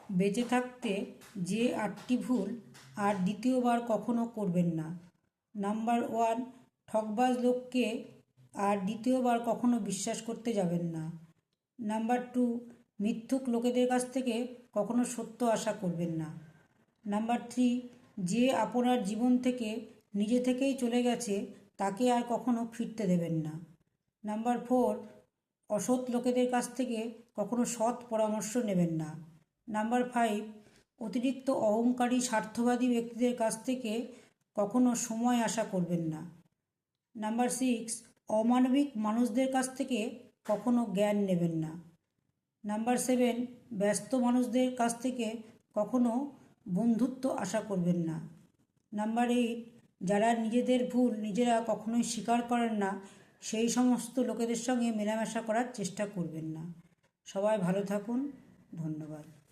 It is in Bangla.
বেঁচে থাকতে যে 8টি ভুল আর দ্বিতীয়বার কখনো করবেন না। নাম্বার 1, ঠকবাজ লোককে আর দ্বিতীয়বার কখনো বিশ্বাস করতে যাবেন না। নাম্বার 2, মিথ্যুক লোকেদের কাছ থেকে কখনো সত্য আশা করবেন না। নাম্বার 3, যে আপনার জীবন থেকে নিজে থেকেই চলে গেছে তাকে আর কখনো ফিরতে দেবেন না। নাম্বার 4, অসৎ লোকেদের কাছ থেকে কখনো সৎ পরামর্শ নেবেন না। নাম্বার 5, অতিরিক্ত অহংকারী স্বার্থবাদী ব্যক্তিদের কাছ থেকে কখনো সময় আশা করবেন না। নাম্বার 6, অমানবিক মানুষদের কাছ থেকে কখনো জ্ঞান নেবেন না। নাম্বার 7, ব্যস্ত মানুষদের কাছ থেকে কখনো বন্ধুত্ব আশা করবেন না। নাম্বার 8, যারা নিজেদের ভুল নিজেরা কখনোই স্বীকার করেন না সেই সমস্ত লোকেদের সঙ্গে মেলামেশা করার চেষ্টা করবেন না। সবাই ভালো থাকুন। ধন্যবাদ।